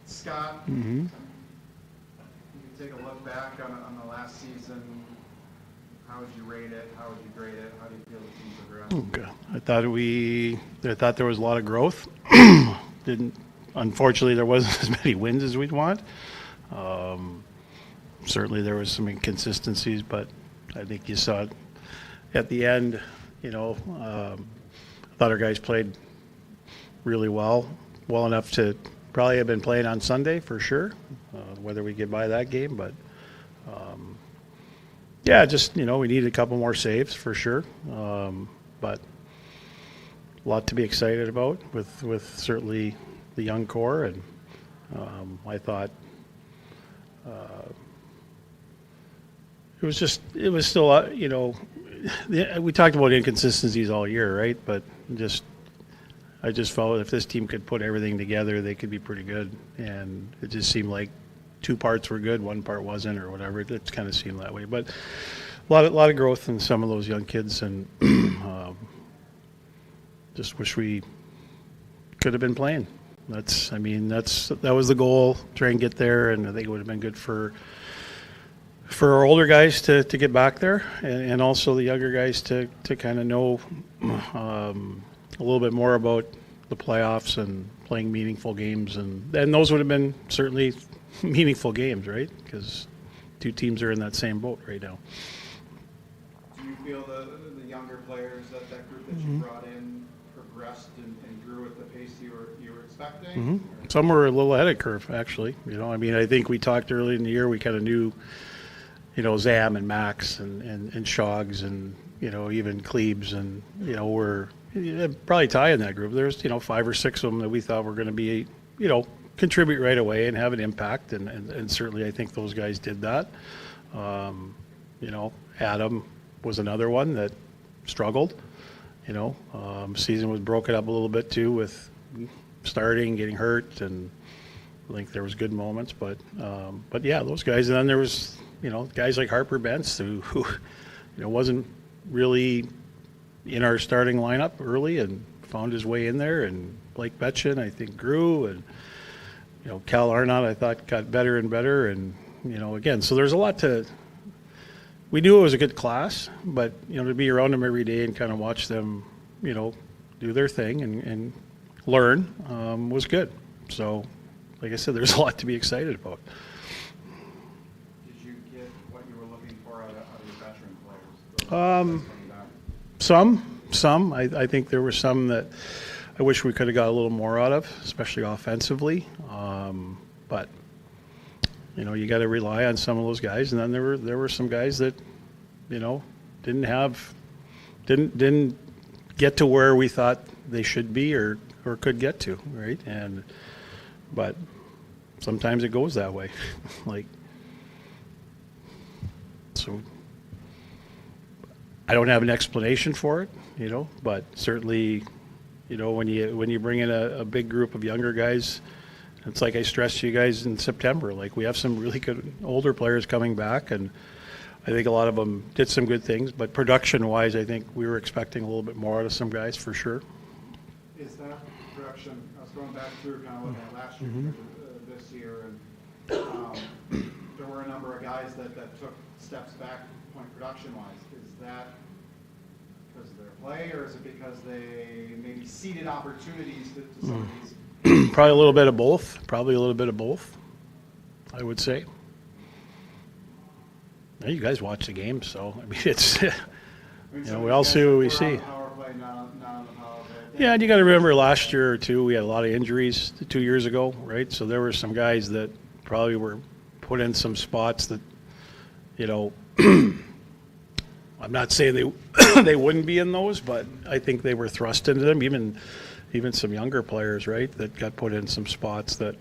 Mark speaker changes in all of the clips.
Speaker 1: Scott,
Speaker 2: Mm-hmm.
Speaker 1: you can take a look back on the last season. How would you rate it? How would you grade it? How do you feel the team progressed?
Speaker 2: Okay. I thought there was a lot of growth. Unfortunately, there wasn't as many wins as we'd want. Certainly, there was some inconsistencies, but I think you saw it at the end. I thought our guys played really well enough to probably have been playing on Sunday for sure. Whether we get by that game, but yeah, just we needed a couple more saves for sure. But a lot to be excited about with certainly the young core, and I thought it was still we talked about inconsistencies all year, right? But I just felt if this team could put everything together, they could be pretty good, and it just seemed like two parts were good, one part wasn't, or whatever. It kind of seemed that way, but a lot of growth in some of those young kids, and just wish we could have been playing. That was the goal, try and get there, and I think it would have been good for our older guys to get back there, and also the younger guys to kind of know a little bit more about the playoffs and playing meaningful games, and those would have been certainly meaningful games, right? Because two teams are in that same boat right now.
Speaker 1: Do you feel the younger players, that group that you brought in, progressed and grew at the pace you were expecting?
Speaker 2: Mm-hmm. Some were a little ahead of curve, actually. I think we talked early in the year. We kind of knew, Zam and Max and Shogs and even Klebs and were probably Ty in that group. There's 5 or 6 of them that we thought were going to be contribute right away and have an impact, and certainly I think those guys did that. Adam was another one that struggled. Season was broken up a little bit too with starting, getting hurt, and I think there was good moments, but yeah, those guys. And then there was guys like Harper Bentz who wasn't really in our starting lineup early and found his way in there, and Blake Betchin I think grew, and Cal Arnott I thought got better and better, and again, so there's a lot to. We knew it was a good class, but to be around them every day and kind of watch them do their thing and learn was good. So like I said, there's a lot to be excited about.
Speaker 1: Did you get what you were looking for out of your veteran players?
Speaker 2: Some. I think there were some that I wish we could have got a little more out of, especially offensively. But you got to rely on some of those guys, and then there were some guys that didn't get to where we thought they should be or could get to, right? But sometimes it goes that way. So I don't have an explanation for it, but certainly, when you bring in a big group of younger guys, it's like I stressed to you guys in September, we have some really good older players coming back, and I think a lot of them did some good things, but production-wise, I think we were expecting a little bit more out of some guys for sure.
Speaker 1: Is that production, I was going back through kind of looking at last year, this year, and there were a number of guys that took steps back point production-wise. Is that because of their play, or is it because they maybe ceded opportunities to some of these?
Speaker 2: Probably a little bit of both. I would say. Now, you guys watch the game, so it's we all see what we see. Yeah, and you got to remember last year or two we had a lot of injuries 2 years ago, right? So there were some guys that probably were put in some spots that I'm not saying they wouldn't be in those, but I think they were thrust into them. Even some younger players, right, that got put in some spots that,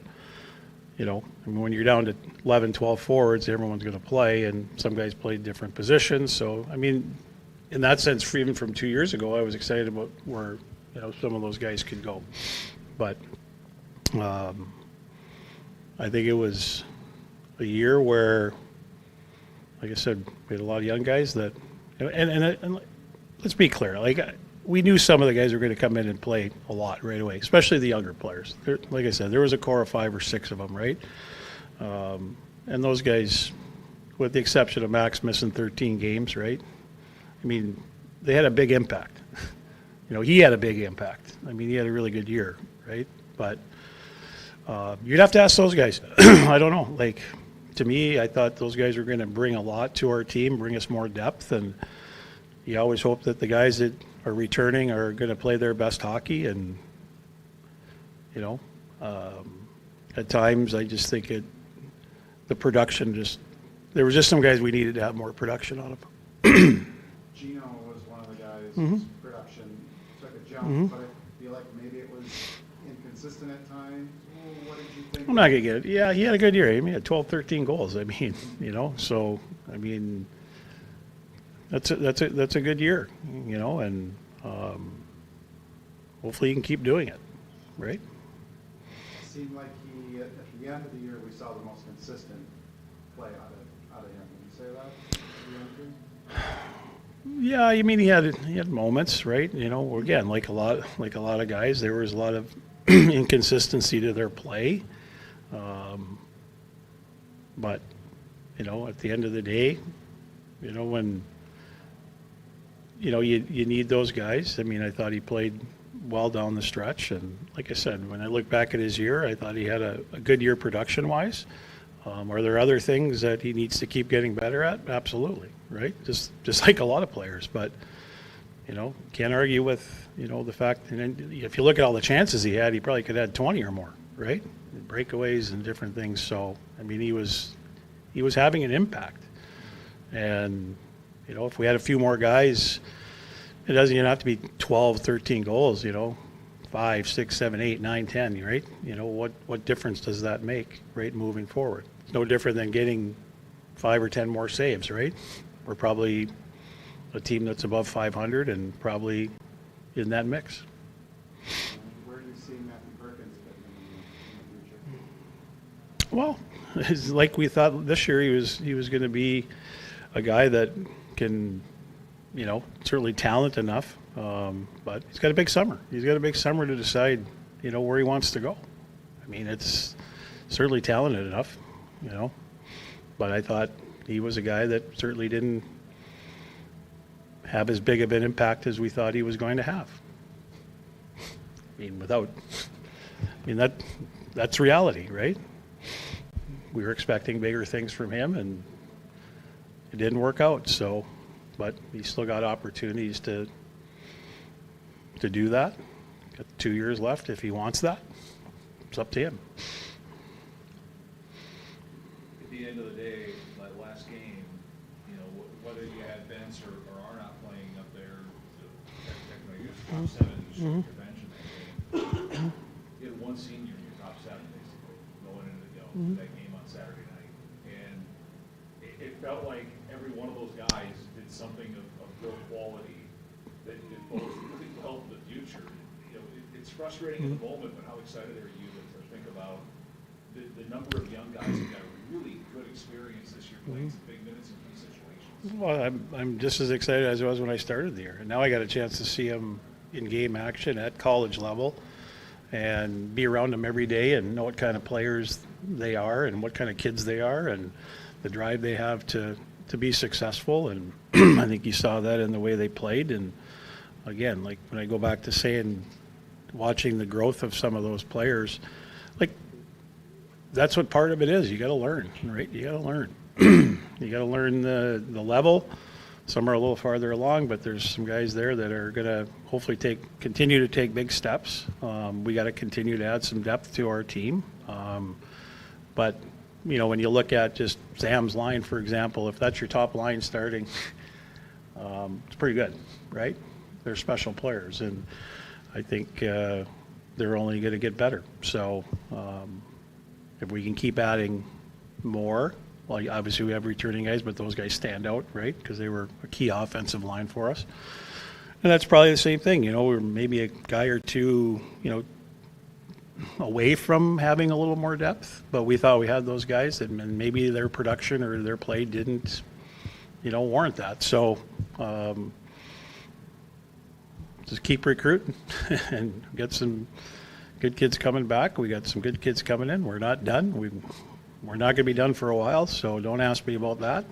Speaker 2: when you're down to 11, 12 forwards, everyone's going to play, and some guys played different positions. So, in that sense, even from 2 years ago, I was excited about where, some of those guys could go. But I think it was a year where, like I said, we had a lot of young guys that, and let's be clear, we knew some of the guys were going to come in and play a lot right away, especially the younger players. Like I said, there was a core of 5 or 6 of them, right? And those guys, with the exception of Max missing 13 games, right? I mean, they had a big impact. He had a big impact. I mean, he had a really good year, right? But you'd have to ask those guys. I don't know. Like, to me, I thought those guys were going to bring a lot to our team, bring us more depth, and you always hope that the guys that are returning are going to play their best hockey. And at times I just think the production there was just some guys we needed to have more production on them.
Speaker 1: Gino was one of the guys whose production took a jump, but I feel like maybe it was inconsistent at times. What did you think?
Speaker 2: I'm not going to get it. Yeah, he had a good year. I mean, he had 12, 13 goals. I mean, so, I mean, that's a good year, and hopefully he can keep doing it, right?
Speaker 1: It seemed like at the end of the year, we saw the most consistent play out of him. Would you say that?
Speaker 2: Yeah, I mean, he had moments, right? Again, like a lot of guys, there was a lot of inconsistency to their play. But at the end of the day, when you need those guys. I mean, I thought he played well down the stretch, and like I said, when I look back at his year, I thought he had a good year production-wise. Are there other things that he needs to keep getting better at? Absolutely, right? Just like a lot of players, but can't argue with the fact. And if you look at all the chances he had, he probably could have had 20 or more, right? Breakaways and different things. So I mean, he was having an impact, and if we had a few more guys, it doesn't even have to be 12, 13 goals. 5, 6, 7, 8, 9, 10, right? What difference does that make, right, moving forward? It's no different than getting 5 or 10 more saves, right? We're probably a team that's above 500 and probably in that mix.
Speaker 1: Where do you see Matthew Perkins fit in the future?
Speaker 2: Well, it's like we thought this year he was going to be a guy that can, certainly talent enough, but he's got a big summer. He's got a big summer to decide, where he wants to go. I mean, it's certainly talented enough, but I thought he was a guy that certainly didn't have as big of an impact as we thought he was going to have. I mean, that's reality, right? We were expecting bigger things from him, and it didn't work out. So, but he's still got opportunities to do that. Got 2 years left if he wants that. It's up to him.
Speaker 3: At the end of the day, that last game, whether you had Vince or are not playing up there, you top 7, you should convention that game. You had one senior in your top 7, basically, going into that game on Saturday night. And it felt like every one of those guys did something of real quality that both really helped the future. It's frustrating in the moment, but how excited are you to think about the number of young guys that got a really good experience this year playing some big minutes in key situations?
Speaker 2: Well, I'm just as excited as I was when I started the year. And now I got a chance to see him in game action at college level and be around them every day and know what kind of players they are and what kind of kids they are and the drive they have to be successful. And I think you saw that in the way they played. And again, like when I go back to saying, watching the growth of some of those players, like that's what part of it is. You got to learn, right? You got to learn. You got to learn the level. Some are a little farther along, but there's some guys there that are going to hopefully continue to take big steps. We got to continue to add some depth to our team. But when you look at just Sam's line, for example, if that's your top line starting, it's pretty good, right? They're special players, and I think they're only going to get better. So if we can keep adding more, well, obviously we have returning guys, but those guys stand out, right? Because they were a key offensive line for us. And that's probably the same thing. We're maybe a guy or two, away from having a little more depth, but we thought we had those guys, and maybe their production or their play didn't, warrant that. So just keep recruiting and get some good kids coming back. We got some good kids coming in. We're not done. We're not going to be done for a while, so don't ask me about that.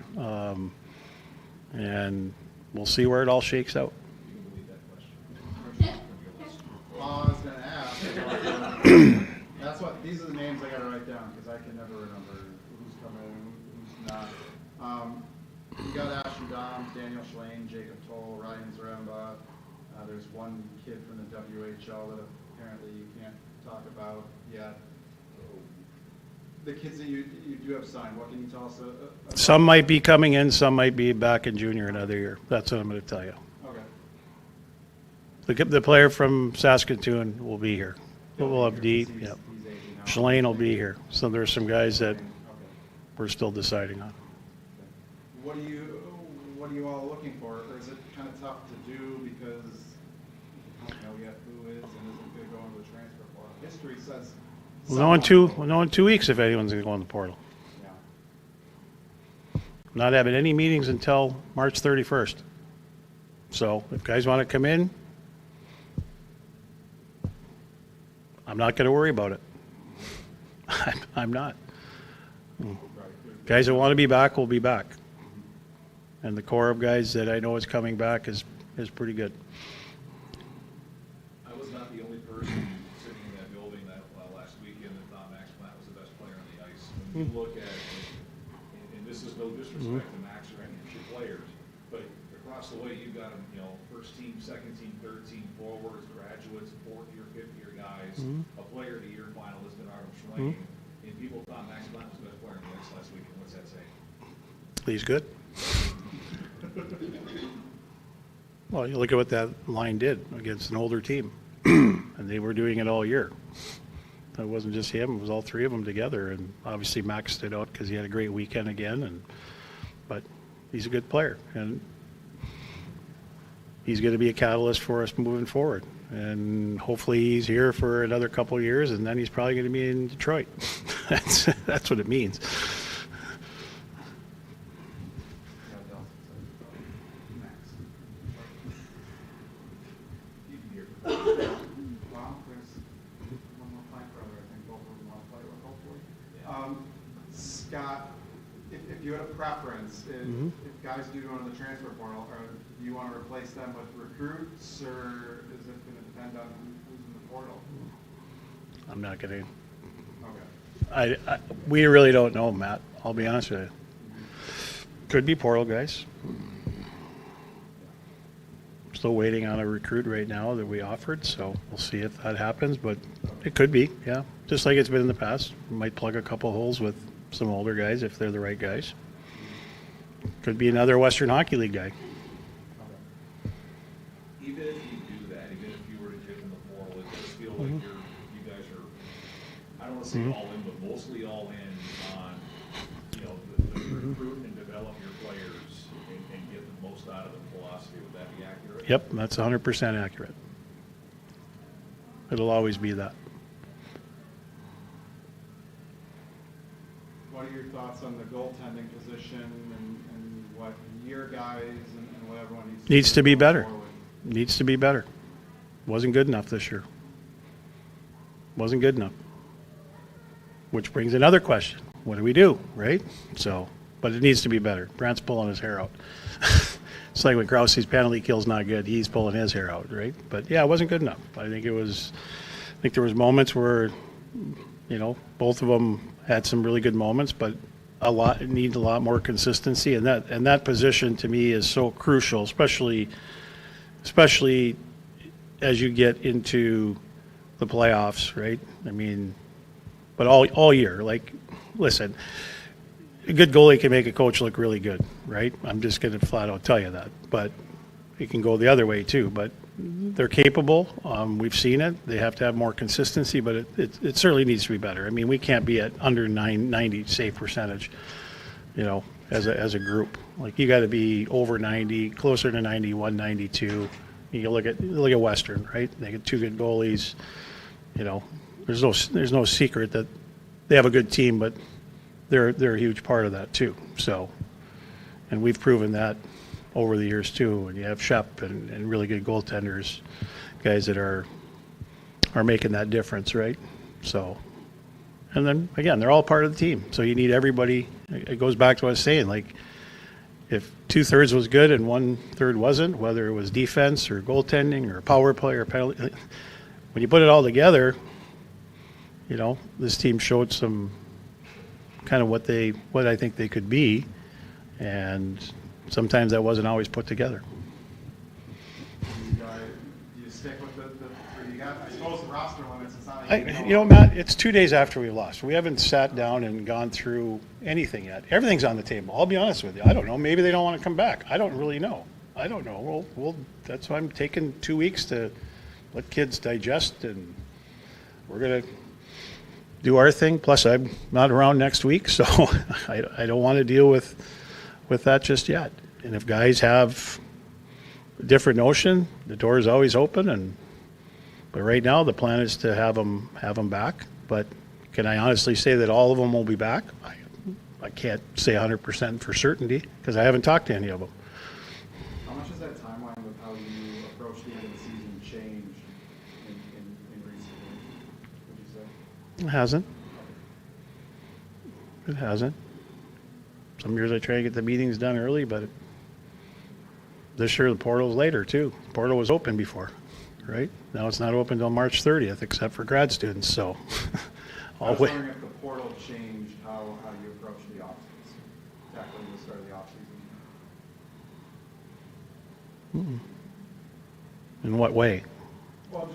Speaker 2: And we'll see where it all shakes out.
Speaker 1: Well, I was gonna ask, that's what, these are the names I gotta write down, because I can never remember who's coming, who's not. We got Ashton Doms, Daniel Schlane, Jacob Toll, Ryan Zaremba. There's one kid from the WHL that apparently you can't talk about yet. The kids that you do have signed, what can you tell us about?
Speaker 2: Some might be coming in, some might be back in junior another year. That's what I'm going to tell you.
Speaker 1: Okay.
Speaker 2: The player from Saskatoon will be here. We'll have D.
Speaker 1: He's
Speaker 2: Yep.
Speaker 1: 18 now.
Speaker 2: Schlane will be here. So there's some guys that
Speaker 1: Okay.
Speaker 2: we're still deciding on.
Speaker 1: What are you all looking for? Or is it kind of tough to do because you don't know yet who is and isn't going to go into the transfer portal? History says.
Speaker 2: We'll know in 2 weeks if anyone's going to go in the portal.
Speaker 1: Yeah.
Speaker 2: Not having any meetings until March 31st. So if guys want to come in, I'm not going to worry about it. I'm not. Guys that want to be back will be back. And the core of guys that I know is coming back is pretty good.
Speaker 3: I was not the only person sitting in that building that last weekend that thought Max Platt was the best player on the ice. When you look at, and this is no disrespect to Max or any of your players, but across the way you've got them, first team, second team, third team, forwards, graduates, fourth year, fifth year guys, a player of the year finalist in Artem Schlane, and people thought Max Platt was the best player on the ice last weekend. What's that say?
Speaker 2: He's good. Well, you look at what that line did against an older team, and they were doing it all year. It wasn't just him; it was all three of them together. And obviously, Max stood out because he had a great weekend again. But he's a good player, and he's going to be a catalyst for us moving forward. And hopefully, he's here for another couple of years, and then he's probably going to be in Detroit. That's what it means.
Speaker 1: Scott, if you had a preference, if guys do go into the transfer portal, or do you want to replace them with recruits, or is it going to depend on who's in the portal?
Speaker 2: I'm not going to.
Speaker 1: Okay.
Speaker 2: We really don't know, Matt. I'll be honest with you. Could be portal guys. Still waiting on a recruit right now that we offered, so we'll see if that happens. But it could be, yeah. Just like it's been in the past. We might plug a couple holes with some older guys if they're the right guys. Could be another Western Hockey League guy.
Speaker 3: Even if you do that, even if you were to dip in the portal, it does feel like you guys are, I don't want to say all in, but mostly all in on, the recruit and develop your players and get the most out of the philosophy. Would that be accurate?
Speaker 2: Yep, that's 100% accurate. It'll always be that.
Speaker 1: What are your thoughts on the goaltending position and what your guys and what everyone
Speaker 2: Needs to be
Speaker 1: going
Speaker 2: better.
Speaker 1: forward?
Speaker 2: Needs to be better. Wasn't good enough this year. Wasn't good enough. Which brings another question. What do we do, right? So, but it needs to be better. Brant's pulling his hair out. It's like when Krause's penalty kill's not good, he's pulling his hair out, right? But yeah, it wasn't good enough. I think there was moments where, both of them had some really good moments, but it needs a lot more consistency, and that position to me is so crucial, especially as you get into the playoffs, right? I mean, but all year, like, listen, a good goalie can make a coach look really good, right? I'm just going to flat out tell you that, but it can go the other way too. But they're capable. We've seen it. They have to have more consistency, but it certainly needs to be better. I mean, we can't be at under 90 save percentage, as a group. Like, you got to be over 90, closer to 91, 92. You look at Western, right? They get two good goalies. There's no secret that they have a good team, but they're a huge part of that too. So, and we've proven that over the years too. And you have Shep and really good goaltenders, guys that are making that difference, right? So, and then again, they're all part of the team. So you need everybody. It goes back to what I was saying, like if 2/3 was good and 1/3 wasn't, whether it was defense or goaltending or power play or penalty, when you put it all together, you know, this team showed some kind of what I think they could be, and sometimes that wasn't always put together.
Speaker 1: Do you stick with the three you got? I suppose the roster limits, it's not like
Speaker 2: You know, Matt, it's 2 days after we lost. We haven't sat down and gone through anything yet. Everything's on the table. I'll be honest with you. I don't know. Maybe they don't want to come back. I don't really know. I don't know. Well, that's why I'm taking 2 weeks to let kids digest, and we're going to do our thing. Plus, I'm not around next week, so I don't want to deal with that just yet. And if guys have a different notion, the door is always open. But right now, the plan is to have them back. But can I honestly say that all of them will be back? I can't say 100% for certainty because I haven't talked to any of them.
Speaker 1: How much has that timeline with how you approach the end of the season changed in recent years, would you say?
Speaker 2: It hasn't. It hasn't. Some years I try to get the meetings done early, but this year the portal's later too. The portal was open before, right? Now it's not open until March 30th, except for grad students. So,
Speaker 1: I was wondering if the portal changed how you approach the offseason, tackling the start of the offseason.
Speaker 2: in what way?
Speaker 1: Well,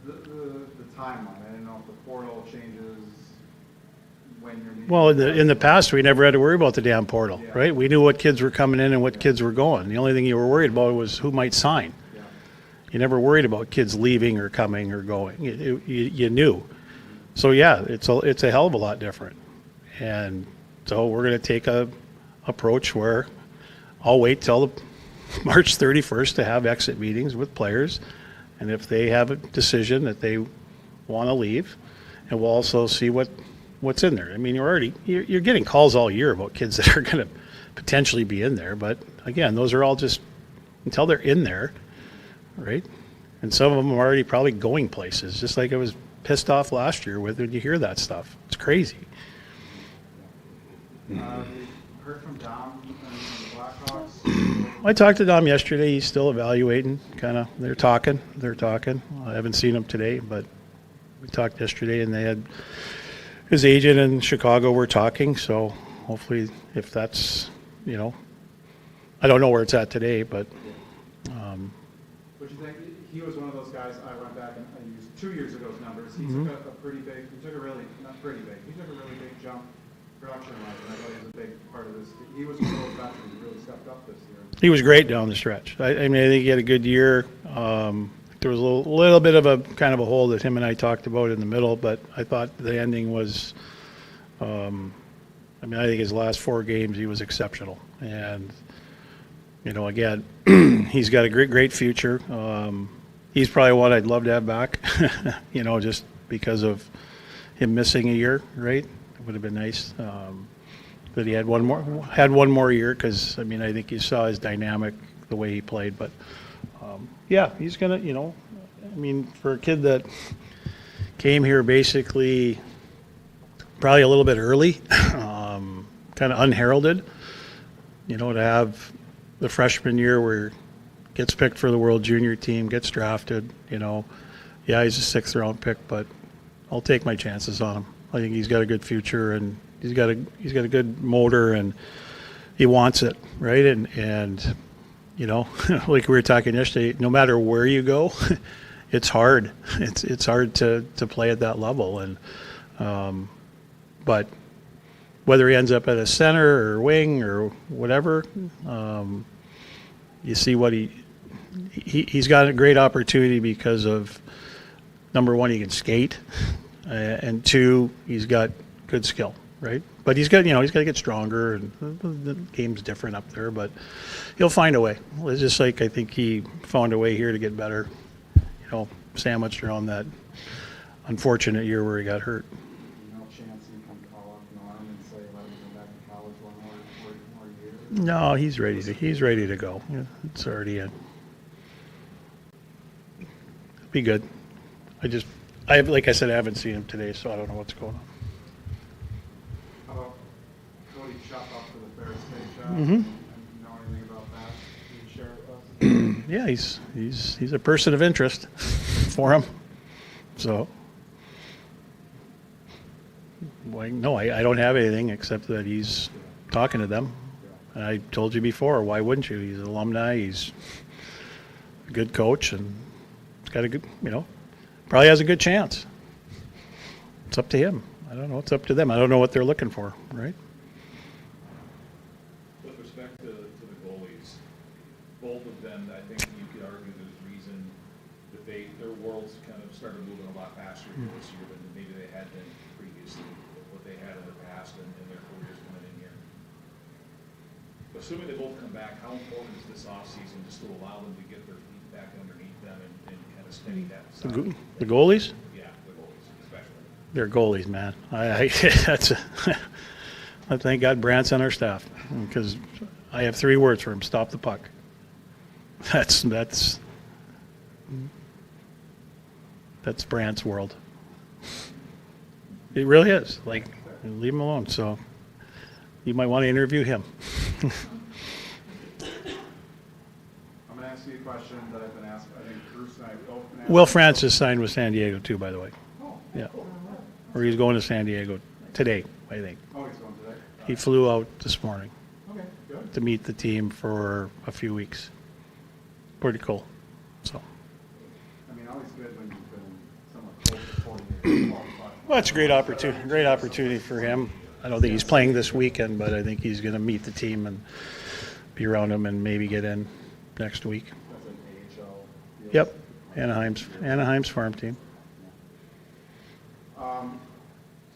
Speaker 1: just the timeline. I didn't know if the portal changes when you're meeting.
Speaker 2: Well, in the past, we never had to worry about the damn portal,
Speaker 1: Yeah.
Speaker 2: right? We knew what kids were coming in and what kids were going. The only thing you were worried about was who might sign.
Speaker 1: Yeah.
Speaker 2: You never worried about kids leaving or coming or going. You knew. So yeah, it's a hell of a lot different. And so we're going to take a approach where I'll wait till March 31st to have exit meetings with players, and if they have a decision that they want to leave, and we'll also see what's in there. I mean, you're getting calls all year about kids that are going to potentially be in there, but again, those are all just until they're in there, right? And some of them are already probably going places, just like I was pissed off last year with when you hear that stuff. It's crazy.
Speaker 1: We heard from Dom and the Blackhawks.
Speaker 2: I talked to Dom yesterday. He's still evaluating, kind of. They're talking. I haven't seen him today, but we talked yesterday, and they had his agent in Chicago were talking. So hopefully, if that's, I don't know where it's at today, but.
Speaker 1: What do you think? He was one of those guys. I went back and I used 2 years ago's numbers. He took a pretty big. He took a really not pretty big. He took a really big jump production-wise, and I thought he was a big part of this. He was one of those veterans who really stepped up this year.
Speaker 2: He was great down the stretch. I mean, I think he had a good year. There was a little bit of a kind of a hole that him and I talked about in the middle, but I thought the ending was. I think his last 4 games he was exceptional, and again, he's got a great future. He's probably one I'd love to have back, just because of him missing a year, right? It would have been nice that he had one more year, because I think you saw his dynamic, the way he played. But yeah, he's gonna, for a kid that came here basically probably a little bit early, kind of unheralded, to have the freshman year where gets picked for the World Junior team, gets drafted, yeah, he's a 6th round pick, but I'll take my chances on him. I think he's got a good future, and he's got a good motor, and he wants it, right? And like we were talking yesterday, no matter where you go, it's hard. It's hard to play at that level, and but whether he ends up at a center or wing or whatever, you see what he's got a great opportunity because of, number one, he can skate, and 2, he's got good skill, right? But he's got to get stronger, and the game's different up there, but he'll find a way. It's just like I think he found a way here to get better, sandwiched around that unfortunate year where he got hurt.
Speaker 1: No chance you can call up Norm and say, let him come back to college one more year?
Speaker 2: No, he's ready to go. Yeah, it's already in. Be good. Like I said, I haven't seen him today, so I don't know what's going on.
Speaker 1: How about Cody Shupp up for the Ferris State job?
Speaker 2: Mhm.
Speaker 1: And know anything about that? Can you share with us?
Speaker 2: Yeah, he's a person of interest for him. So, no, I don't have anything except that he's talking to them. And I told you before, why wouldn't you? He's an alumni. He's a good coach, and he's got a good, probably has a good chance. It's up to him. I don't know. It's up to them. I don't know what they're looking for, right?
Speaker 3: With respect to the goalies, both of them, I think you could argue there's reason that their worlds kind of started moving a lot faster here this year than maybe they had been previously, what they had in the past and their careers coming in here. Assuming they both come back, how important is this offseason just to allow them to get their feet back underneath them and kind of steady that side?
Speaker 2: The goalies?
Speaker 3: Yeah, the goalies especially.
Speaker 2: They're goalies, man. I thank God Brant's on our staff, because I have 3 words for him: stop the puck. That's Brant's world. It really is. Like, leave him alone. So you might want to interview him.
Speaker 1: I'm going to ask you a question that I've been asked. I think Bruce and I both been asked.
Speaker 2: Will Francis signed with San Diego too, by the way.
Speaker 1: Oh,
Speaker 2: Yeah.
Speaker 1: cool.
Speaker 2: Or he's going to San Diego today, I think.
Speaker 1: Oh, he's going today?
Speaker 2: He flew out this morning
Speaker 1: Okay, good.
Speaker 2: to meet the team for a few weeks. Pretty cool. So,
Speaker 1: I mean, always good when you've been somewhat close to 40 years.
Speaker 2: well, it's a great opportunity for him. I don't think he's playing this weekend, but I think he's going to meet the team and be around them and maybe get in next week.
Speaker 1: That's an AHL deal.
Speaker 2: Yep, Anaheim's farm team.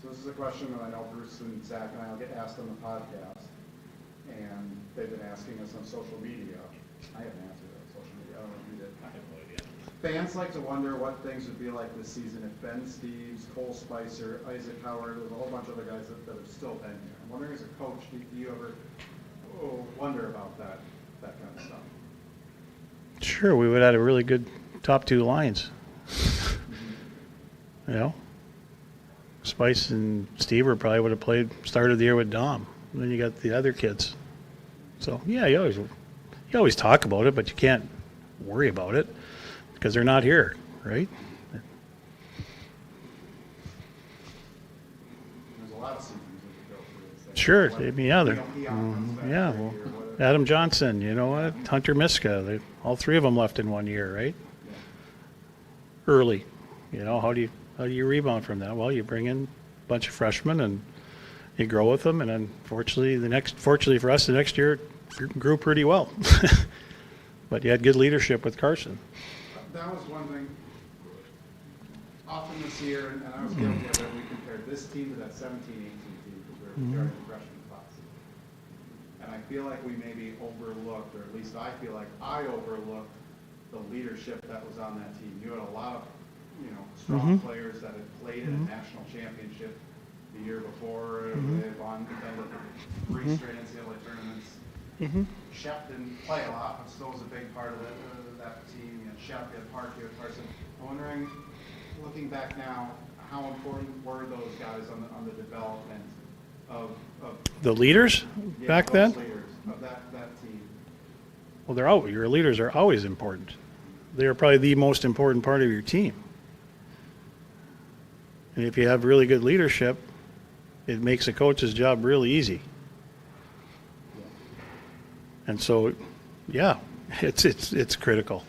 Speaker 1: So this is a question that I know Bruce and Zach and I will get asked on the podcast, and they've been asking us on social media. I haven't answered it on social media. I don't know if you did.
Speaker 3: I have no idea.
Speaker 1: Fans like to wonder what things would be like this season if Ben Steves, Cole Spicer, Isaac Howard, there's a whole bunch of other guys that have still been here. I'm wondering, as a coach, do you ever wonder about that kind of stuff?
Speaker 2: Sure, we would have had a really good top 2 lines. Spice and Steve probably would have started the year with Dom. And then you got the other kids. So, yeah, you always talk about it, but you can't worry about it because they're not here, right?
Speaker 1: There's a lot of seasons that you go through.
Speaker 2: Sure,
Speaker 1: Like,
Speaker 2: I mean, yeah,
Speaker 1: Neil Keon comes back
Speaker 2: yeah,
Speaker 1: every
Speaker 2: well,
Speaker 1: year, whatever.
Speaker 2: Adam Johnson, you know what? Hunter Miska, all 3 of them left in 1 year, right?
Speaker 1: Yeah.
Speaker 2: Early. How do you rebound from that? Well, you bring in a bunch of freshmen and you grow with them, and unfortunately, fortunately for us, the next year it grew pretty well. But you had good leadership with Carson.
Speaker 1: That was one thing. Often this year, and I was guilty of it, we compared this team to that 17-18 team because we were during the freshman class. And I feel like we maybe overlooked, or at least I feel like I overlooked the leadership that was on that team. You had a lot of, strong players that had played in a national championship the year before. They had won the 3 straight NCAA tournaments. Shep didn't play a lot, but still was a big part of that team. You had Shep, you had Park, you had Carson. I'm wondering, looking back now, how important were those guys on the development of
Speaker 2: The leaders back then?
Speaker 1: those leaders of that team?
Speaker 2: Well, your leaders are always important. They are probably the most important part of your team. And if you have really good leadership, it makes a coach's job really easy. And so, yeah, it's critical.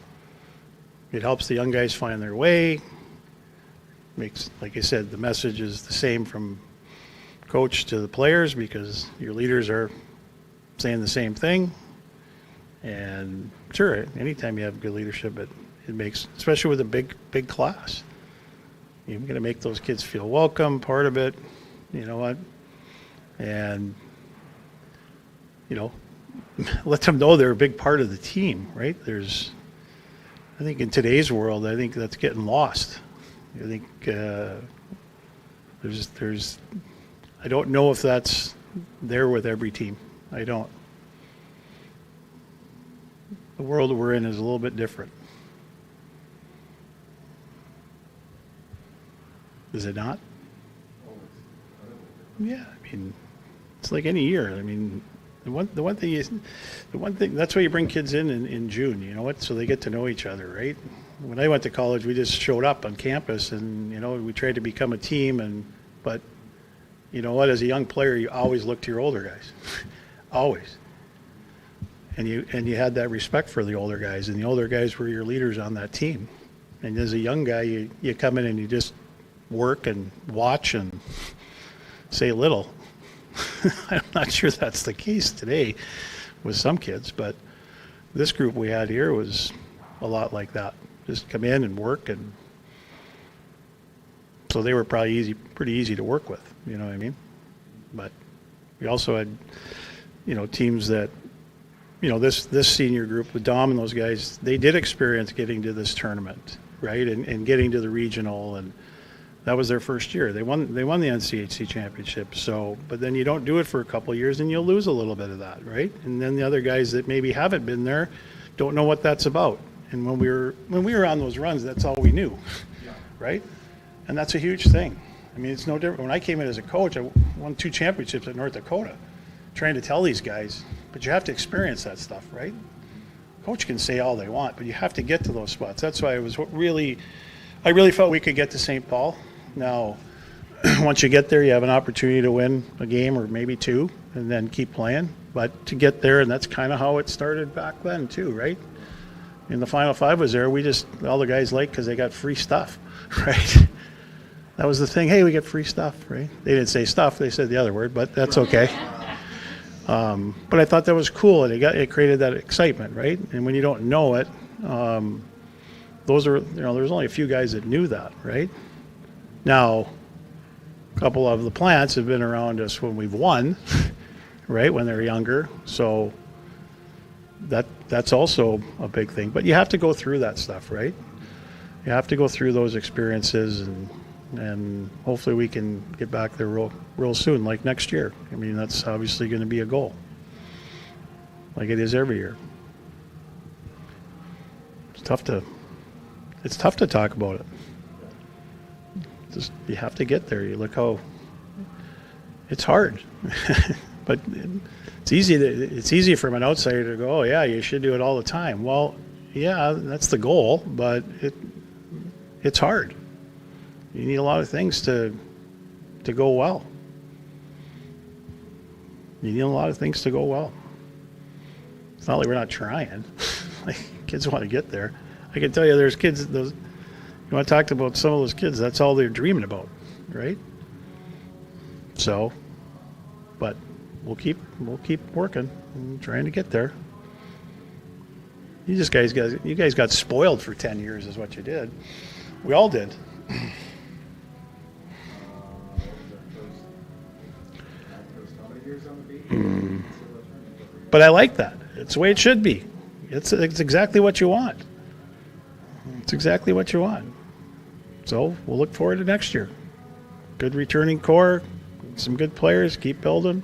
Speaker 2: It helps the young guys find their way. Makes, like I said, the message is the same from coach to the players because your leaders are saying the same thing. And sure, anytime you have good leadership, it makes, especially with a big class, you're going to make those kids feel welcome, part of it, you know what? And, let them know they're a big part of the team, right? I think in today's world, I think that's getting lost. I think I don't know if that's there with every team. I don't. the world we're in is a little bit different. Is it not? Yeah, I mean, it's like any year. I mean, the one thing that's why you bring kids in June. You know what? So they get to know each other, right? When I went to college, we just showed up on campus, and we tried to become a team. But you know what? As a young player, you always look to your older guys, always. And you had that respect for the older guys, and the older guys were your leaders on that team. And as a young guy, you come in and you just work and watch and say little. I'm not sure that's the case today with some kids, but this group we had here was a lot like that. Just come in and work, and so they were probably pretty easy to work with, you know what I mean? But we also had, teams that, this senior group with Dom and those guys, they did experience getting to this tournament, right? And getting to the regional, and that was their first year. They won the NCHC championship. So, but then you don't do it for a couple of years and you'll lose a little bit of that, right? And then the other guys that maybe haven't been there don't know what that's about. And when we were on those runs, that's all we knew, right? And that's a huge thing. I mean, it's no different. When I came in as a coach, I won 2 championships at North Dakota, trying to tell these guys, but you have to experience that stuff, right? Coach can say all they want, but you have to get to those spots. That's why I really felt we could get to St. Paul. Now, once you get there, you have an opportunity to win a game or maybe 2 and then keep playing. But to get there, and that's kind of how it started back then too, right? In the Final 5 was there, all the guys liked because they got free stuff, right? That was the thing. Hey, we get free stuff, right? They didn't say stuff, they said the other word, but that's okay. But I thought that was cool, and it created that excitement, right? And when you don't know it, there's only a few guys that knew that, right? Now, a couple of the plants have been around us when we've won, right, when they're younger. So that's also a big thing. But you have to go through that stuff, right? You have to go through those experiences, and hopefully we can get back there real soon, like next year. I mean, that's obviously going to be a goal, like it is every year. It's tough to talk about it. Just you have to get there. You look how it's hard, but it's easy from an outsider to go, oh yeah, you should do it all the time. Well, yeah, that's the goal, but it's hard. You need a lot of things to go well. You need a lot of things to go well. It's not like we're not trying. Like, kids want to get there. I can tell you, there's kids. You want to talk about some of those kids? That's all they're dreaming about, right? So, but we'll keep working and trying to get there. You guys got spoiled for 10 years, is what you did. We all did. But I like that. It's the way it should be. It's exactly what you want. It's exactly what you want. So we'll look forward to next year. Good returning core, some good players, keep building.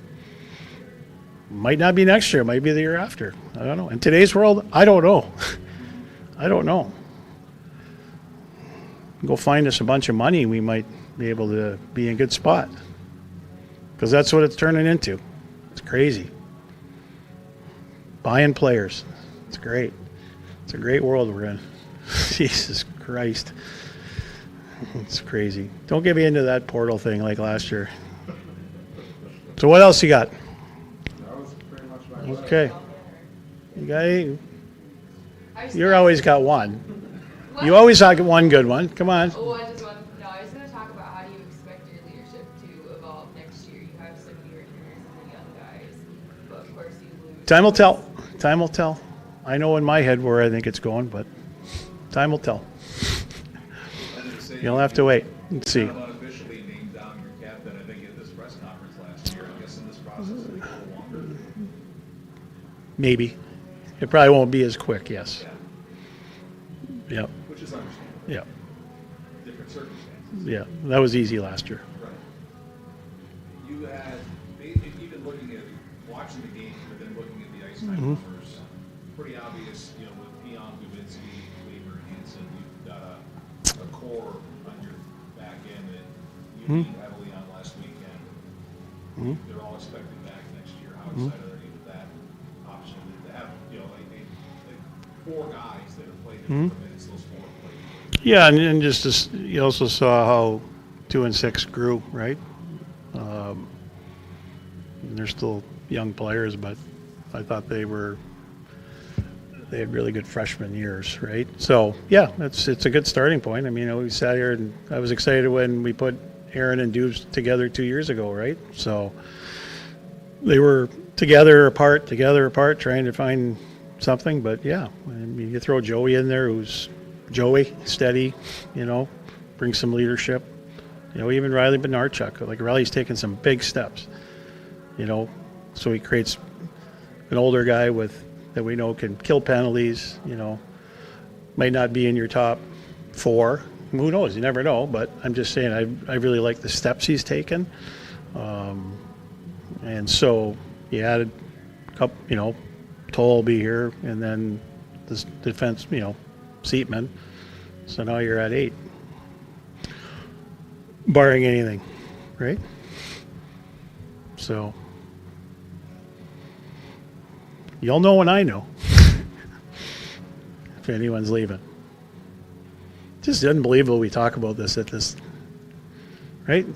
Speaker 2: Might not be next year, might be the year after. I don't know. In today's world, I don't know. I don't know. Go find us a bunch of money, we might be able to be in a good spot. Because that's what it's turning into. It's crazy. Buying players. It's great. It's a great world we're in. Jesus Christ. It's crazy. Don't get me into that portal thing like last year. So what else you got?
Speaker 1: That was pretty much my
Speaker 2: Okay. You're always got one.
Speaker 4: What?
Speaker 2: You always got one good one. Come on.
Speaker 4: Oh, I was going to talk about how do you expect your leadership to evolve next year. You have some new returners and the young guys, but of course you lose.
Speaker 2: Time will tell. Time will tell. I know in my head where I think it's going, but time will tell. You'll have to wait and see.
Speaker 3: Kind of unofficially named down your captain, I think, at this press conference last year. I guess in this process it'll be a little longer.
Speaker 2: Maybe. It probably won't be as quick, yes.
Speaker 3: Yeah.
Speaker 2: Yep.
Speaker 3: Which is understandable.
Speaker 2: Yep.
Speaker 3: Different circumstances.
Speaker 2: Yeah. That was easy last year.
Speaker 3: Right. You had, even looking at, watching the game, but then looking at the ice time numbers, pretty obvious, you know, with Peon, Dubinsky, Weaver, Hanson, you've got a core on your back end that you leaned heavily on last weekend. They're all expected back next year. How excited are you with that option to have, you know, like 4 guys that have played different minutes, those 4 played.
Speaker 2: Yeah, and just you also saw how 2 and 6 grew, right? They're still young players, but I thought they had really good freshman years, right? So yeah, it's a good starting point. I mean, we sat here and I was excited when we put Aaron and Dubes together 2 years ago, right? So they were together apart, trying to find something. But yeah, I mean, you throw Joey in there, who's Joey, steady, you know, brings some leadership. You know, even Riley Bednarchuk, like Riley's taken some big steps, you know, so he creates an older guy that we know can kill penalties, you know, might not be in your top 4. Who knows? You never know. But I'm just saying I really like the steps he's taken. And so you added a couple, you know, Toll will be here, and then this defense, you know, Seatman. So now you're at 8. Barring anything, right? So you'll know when I know if anyone's leaving. Just unbelievable we talk about this at this, right?
Speaker 1: It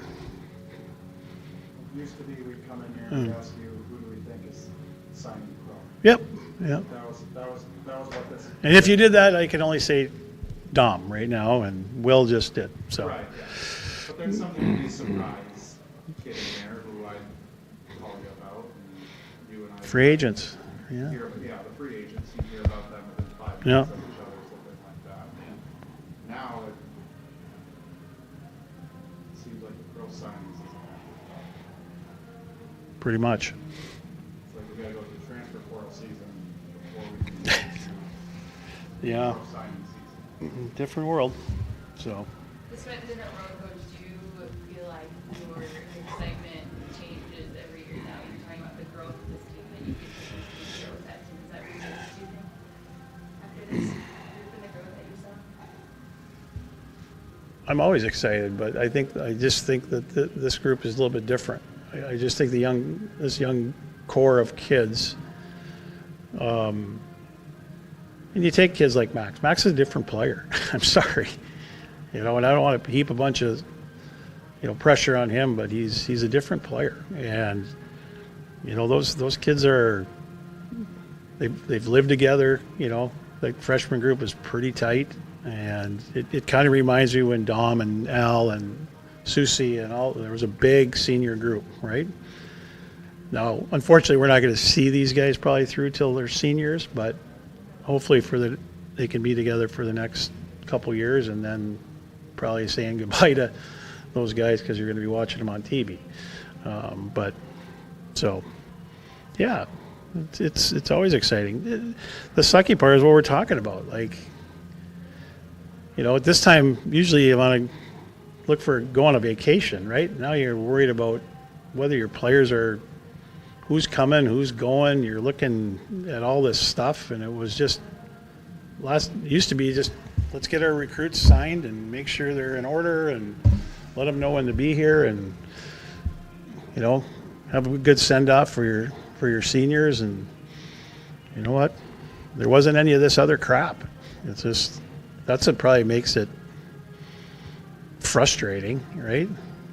Speaker 1: used to be we'd come in here and ask you, who do we think is signing pro?
Speaker 2: Yep.
Speaker 1: That was what this.
Speaker 2: And if you did that, I can only say Dom right now, and Will just did. So.
Speaker 1: Right, yeah. But there's something to be surprised getting there, who I call you about, and you and I.
Speaker 2: Free agents. Yeah.
Speaker 1: Yeah, the free agents, you hear about them within 5 minutes
Speaker 2: Yeah.
Speaker 1: of each other, something like that. And now it seems like the pro signings is
Speaker 2: Pretty much.
Speaker 1: it's like we gotta go through transfer portal season before we can get to
Speaker 2: Yeah.
Speaker 1: pro signing season.
Speaker 2: Different world. So.
Speaker 4: This went different road, coach. Do you feel like your excitement changes every year now? You're talking about the growth of this team, that you get to grow with that team. Is that what you guys do think after this group and the growth that you saw?
Speaker 2: I'm always excited, but I just think that this group is a little bit different. I just think this young core of kids, and you take kids like Max. Max is a different player. I'm sorry, you know, and I don't want to heap a bunch of, you know, pressure on him, but he's a different player, and you know those kids they've lived together. You know, the freshman group is pretty tight. And it kind of reminds me when Dom and Al and Susie and all, there was a big senior group, right? Now, unfortunately, we're not going to see these guys probably through till they're seniors, but hopefully they can be together for the next couple years, and then probably saying goodbye to those guys because you're going to be watching them on TV. But so, yeah, it's always exciting. The sucky part is what we're talking about, like. You know, at this time, usually you want to look for go on a vacation, right? Now you're worried about whether your players are, who's coming, who's going. You're looking at all this stuff, and it was just it used to be just let's get our recruits signed and make sure they're in order and let them know when to be here, and you know, have a good send off for your seniors. And you know what? There wasn't any of this other crap. It's just. That's what probably makes it frustrating, right?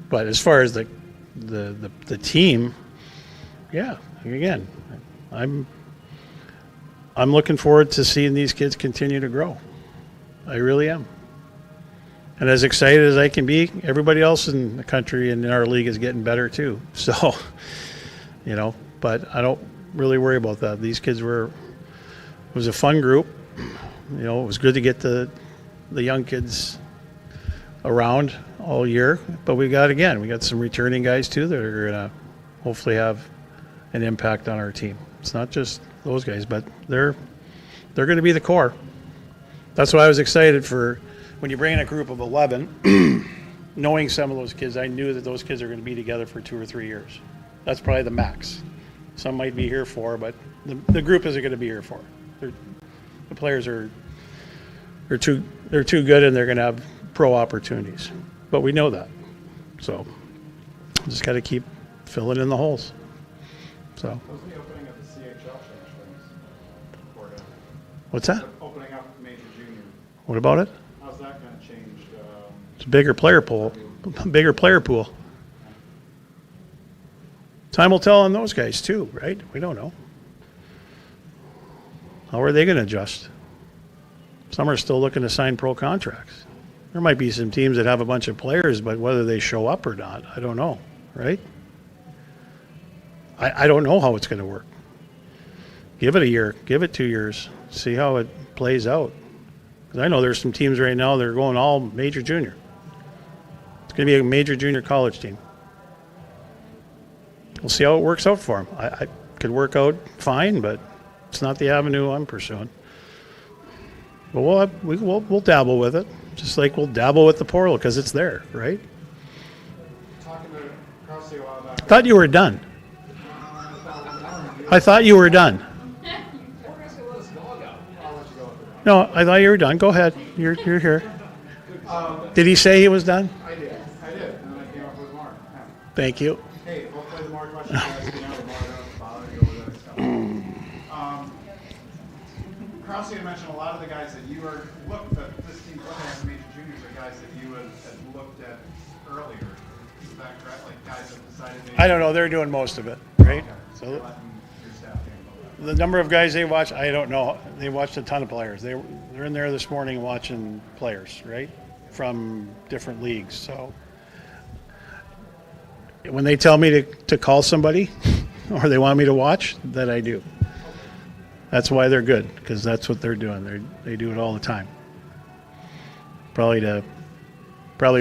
Speaker 2: But as far as the team, yeah, again, I'm looking forward to seeing these kids continue to grow. I really am. And as excited as I can be, everybody else in the country and in our league is getting better too. So, you know, but I don't really worry about that. These kids it was a fun group. You know, it was good to get the young kids around all year, but we got some returning guys too that are going to hopefully have an impact on our team. It's not just those guys, but they're going to be the core. That's why I was excited for when you bring in a group of 11, knowing some of those kids. I knew that those kids are going to be together for 2 or 3 years. That's probably the max. Some might be here for, but the group isn't going to be here for. The players they're too good, and they're going to have pro opportunities. But we know that. So just got to keep filling in the holes. So
Speaker 1: How's the opening of the CHL change things? Or the
Speaker 2: what's that?
Speaker 1: opening up major junior,
Speaker 2: What about it?
Speaker 1: how's that kind of changed?
Speaker 2: It's a bigger player pool. Bigger player pool. Time will tell on those guys too, right? We don't know. How are they going to adjust? Some are still looking to sign pro contracts. There might be some teams that have a bunch of players, but whether they show up or not, I don't know, right? I don't know how it's going to work. Give it a year, give it 2 years, see how it plays out. Because I know there's some teams right now that are going all major junior. It's going to be a major junior college team. We'll see how it works out for them. I could work out fine, but it's not the avenue I'm pursuing. But we'll dabble with it, just like we'll dabble with the portal because it's there, right?
Speaker 1: Talking to Krause a while back.
Speaker 2: I thought you were done. I thought you were done.
Speaker 1: I'll let you go with it.
Speaker 2: No, I thought you were done. Go ahead. You're here. Did he say he was done?
Speaker 1: I did, and then I came up with more. Yeah.
Speaker 2: Thank you.
Speaker 1: Hey, we'll play the more questions guys, you know, the more I don't bother you with that stuff. Krause had mentioned a lot of the guys that you are that this team looking at the major juniors are guys that you had looked at earlier. Is that correct? Like guys that decided maybe
Speaker 2: I don't know. They're doing most of it, right?
Speaker 1: so
Speaker 2: So
Speaker 1: letting your staff handle that.
Speaker 2: the number of guys they watch, I don't know. They watched a ton of players. They're in there this morning watching players, right, from different leagues. So when they tell me to call somebody or they want me to watch, that I do. That's why they're good, because that's what they're doing. They do it all the time. Probably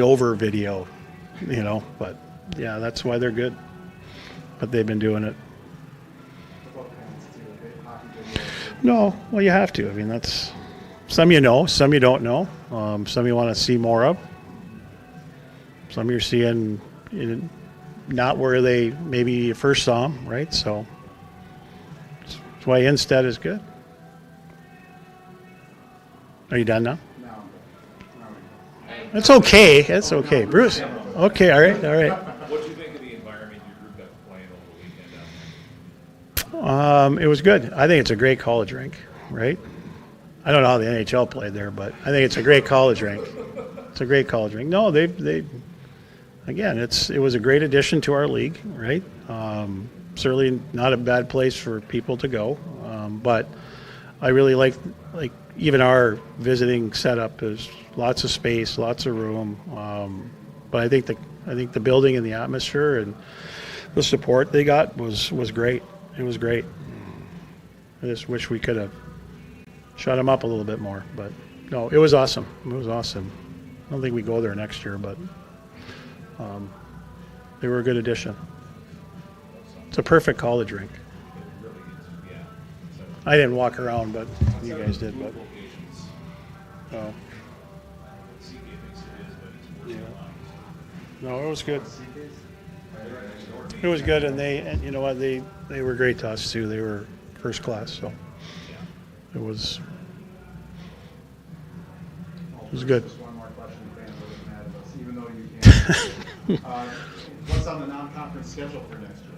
Speaker 2: over video, you know, but yeah, that's why they're good. But they've been doing it.
Speaker 1: Football fans too, big hockey videos.
Speaker 2: No, well, you have to. I mean, that's some you know, some you don't know, some you want to see more of. Some you're seeing not where they maybe you first saw them, right? So that's why Instead is good. Are you done now?
Speaker 1: No,
Speaker 2: That's okay. That's okay, Bruce. Okay, all right.
Speaker 3: What do you think of the environment your group got playing over the weekend down there?
Speaker 2: It was good. I think it's a great college rink, right? I don't know how the NHL played there, but I think it's a great college rink. It's a great college rink. No, they again, it was a great addition to our league, right? Certainly not a bad place for people to go, but I really like even our visiting setup is lots of space, lots of room. But I think the building and the atmosphere and the support they got was great. It was great. I just wish we could have shut them up a little bit more, but no, it was awesome. It was awesome. I don't think we go there next year, but they were a good addition. It's a perfect college rink.
Speaker 3: It really is, yeah. So,
Speaker 2: I didn't walk around, but you guys did. But
Speaker 3: locations.
Speaker 2: no,
Speaker 3: CK thinks it is, but he's working on
Speaker 2: no, it was good.
Speaker 3: it. They're right next door to me.
Speaker 2: It was good, and you know what? They were great to us too. They were first class, so
Speaker 3: Yeah.
Speaker 2: it was good.
Speaker 1: Just one more question, fans are looking at us, even though you can't. What's on the non-conference schedule for next year?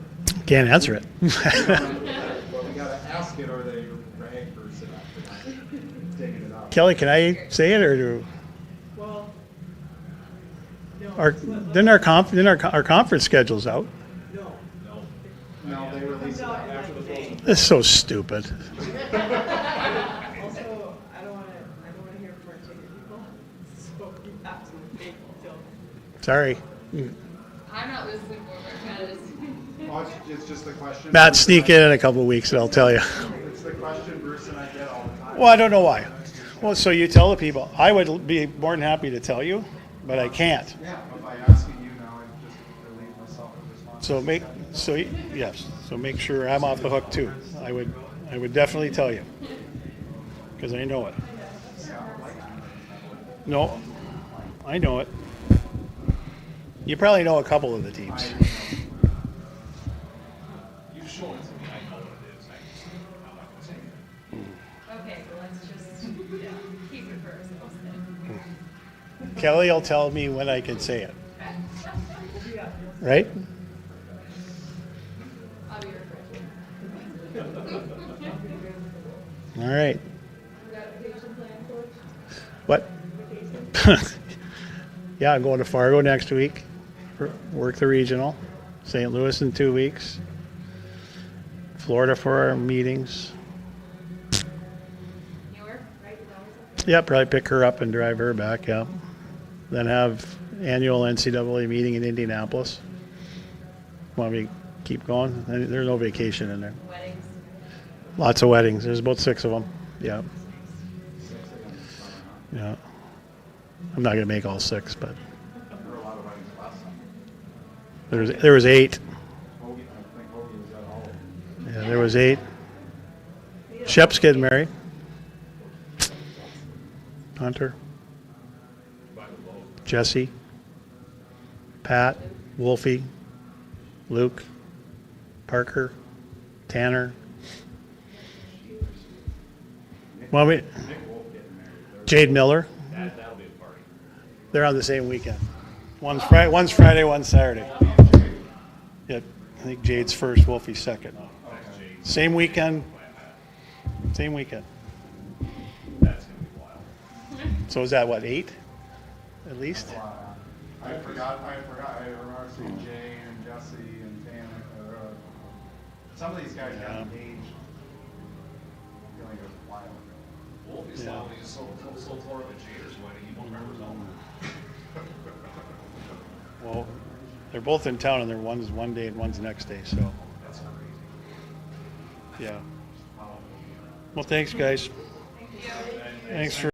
Speaker 2: Can't answer it.
Speaker 1: Well, we gotta ask it, or they rag for sit after not taking it out.
Speaker 2: Kelly, can I say it or do?
Speaker 5: Well, no.
Speaker 2: Our conference schedule's out.
Speaker 5: No.
Speaker 1: No, they release it
Speaker 5: out in
Speaker 1: after the
Speaker 5: like May.
Speaker 1: full.
Speaker 2: This is so stupid.
Speaker 5: Also, I don't wanna hear from our ticket people, so we have to wait until.
Speaker 2: Sorry,
Speaker 4: I'm not listening for my guys.
Speaker 1: Oh, it's just the question.
Speaker 2: Matt, sneak in a couple of weeks, and I'll tell you.
Speaker 1: It's the question Bruce and I get all the time.
Speaker 2: Well, I don't know why. Well, so you tell the people. I would be more than happy to tell you, but I can't.
Speaker 1: Yeah, but by asking you now, I just relieve myself of responsibility.
Speaker 2: So make sure I'm off the hook too. I would definitely tell you because I know it. No, I know it. You probably know a couple of the teams.
Speaker 3: You've shown it to me. I know what it is. I'm not going to say it.
Speaker 2: Kelly will tell me when I can say it. Right?
Speaker 4: I'll be refreshing.
Speaker 2: All right.
Speaker 5: You got a vacation plan, Coach?
Speaker 2: What?
Speaker 5: Vacation?
Speaker 2: Yeah, I'm going to Fargo next week. Work the regional. St. Louis in 2 weeks. Florida for our meetings.
Speaker 4: New York?
Speaker 5: Right, is always
Speaker 2: Yeah, probably pick her up and drive her back, yeah. Then have annual NCAA meeting in Indianapolis. Want me to keep going? There's no vacation in there.
Speaker 4: Weddings?
Speaker 2: Lots of weddings. There's about 6 of them. Yeah.
Speaker 1: 6 again this summer, huh?
Speaker 2: Yeah. I'm not going to make all 6, but
Speaker 1: There were a lot of weddings last summer.
Speaker 2: there was 8.
Speaker 1: Hoagie, I think Hoagie was at all of them.
Speaker 2: Yeah, there was 8. Shep's getting married. Hunter. Jesse. Pat. Wolfie. Luke. Parker. Tanner. Well,
Speaker 1: Nick Wolf getting married.
Speaker 2: Jade Miller.
Speaker 3: That'll be a party.
Speaker 2: They're on the same weekend. One's Friday, one's Saturday. Yeah, I think Jade's first, Wolfie's second. Same weekend. Same weekend.
Speaker 3: That's gonna be wild.
Speaker 2: So is that what, 8 at least?
Speaker 1: I forgot, I remember seeing Jay and Jesse and Tanner, some of these guys got
Speaker 2: Yeah.
Speaker 1: engaged. I feel like it was a while ago.
Speaker 3: Wolfie's
Speaker 2: Yeah.
Speaker 3: probably so tore up at Jader's wedding, he won't remember his own.
Speaker 2: Well, they're both in town and they're one's one day and one's the next day, so,
Speaker 3: That's crazy.
Speaker 2: yeah. Well, thanks, guys.
Speaker 4: Thank you.
Speaker 2: Thanks for